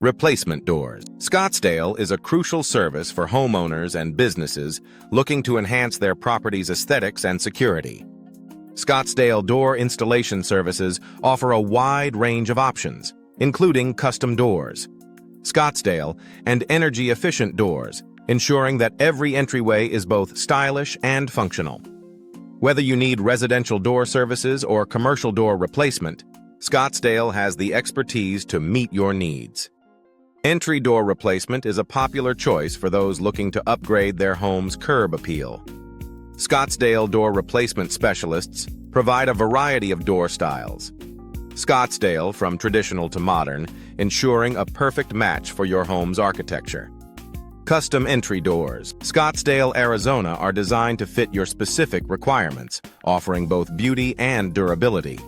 Replacement doors. Scottsdale is a crucial service for homeowners and businesses looking to enhance their property's aesthetics and security. Scottsdale door installation services offer a wide range of options, including custom doors, Scottsdale, and energy-efficient doors, ensuring that every entryway is both stylish and functional. Whether you need residential door services or commercial door replacement, Scottsdale has the expertise to meet your needs. Entry door replacement is a popular choice for those looking to upgrade their home's curb appeal. Scottsdale door replacement specialists provide a variety of door styles. Scottsdale, from traditional to modern, ensuring a perfect match for your home's architecture. Custom entry doors. Scottsdale, Arizona are designed to fit your specific requirements, offering both beauty and durability.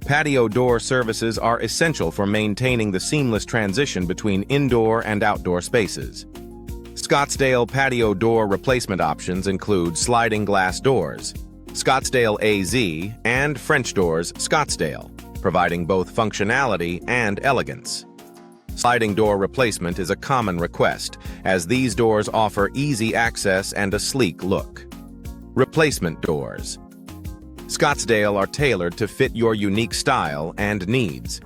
Patio door services are essential for maintaining the seamless transition between indoor and outdoor spaces. Scottsdale patio door replacement options include sliding glass doors, Scottsdale AZ and French doors Scottsdale, providing both functionality and elegance. Sliding door replacement is a common request, as these doors offer easy access and a sleek look. Replacement doors. Scottsdale are tailored to fit your unique style and needs.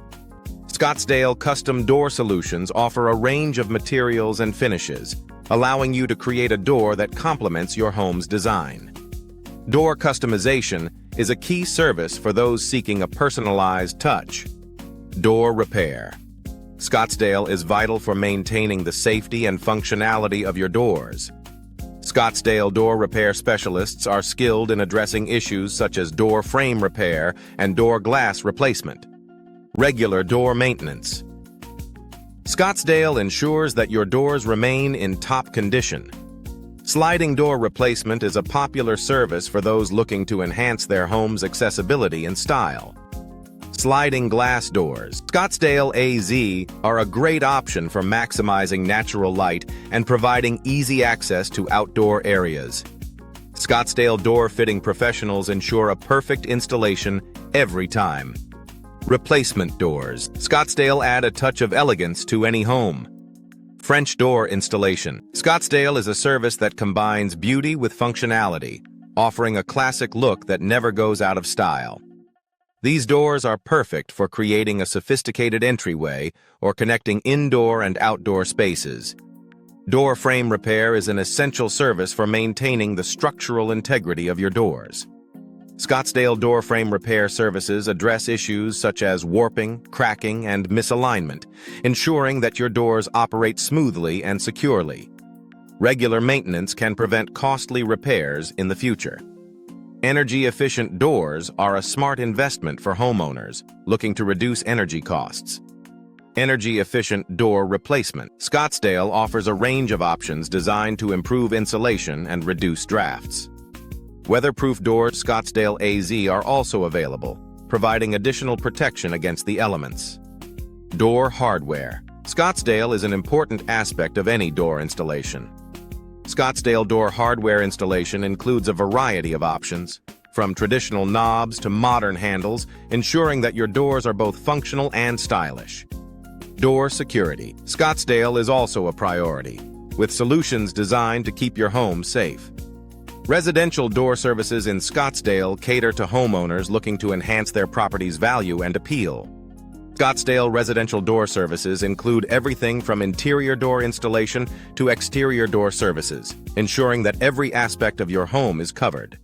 Scottsdale custom door solutions offer a range of materials and finishes, allowing you to create a door that complements your home's design. Door customization is a key service for those seeking a personalized touch. Door repair. Scottsdale is vital for maintaining the safety and functionality of your doors. Scottsdale door repair specialists are skilled in addressing issues such as door frame repair and door glass replacement. Regular door maintenance. Scottsdale ensures that your doors remain in top condition. Sliding door replacement is a popular service for those looking to enhance their home's accessibility and style. Sliding glass doors. Scottsdale AZ are a great option for maximizing natural light and providing easy access to outdoor areas. Scottsdale door fitting professionals ensure a perfect installation every time. Replacement doors. Scottsdale add a touch of elegance to any home. French door installation. Scottsdale is a service that combines beauty with functionality, offering a classic look that never goes out of style. These doors are perfect for creating a sophisticated entryway or connecting indoor and outdoor spaces. Door frame repair is an essential service for maintaining the structural integrity of your doors. Scottsdale door frame repair services address issues such as warping, cracking, and misalignment, ensuring that your doors operate smoothly and securely. Regular maintenance can prevent costly repairs in the future. Energy-efficient doors are a smart investment for homeowners looking to reduce energy costs. Energy-efficient door replacement. Scottsdale offers a range of options designed to improve insulation and reduce drafts. Weatherproof doors Scottsdale AZ are also available, providing additional protection against the elements. Door hardware. Scottsdale is an important aspect of any door installation. Scottsdale door hardware installation includes a variety of options, from traditional knobs to modern handles, ensuring that your doors are both functional and stylish. Door security. Scottsdale is also a priority, with solutions designed to keep your home safe. Residential door services in Scottsdale cater to homeowners looking to enhance their property's value and appeal. Scottsdale residential door services include everything from interior door installation to exterior door services, ensuring that every aspect of your home is covered.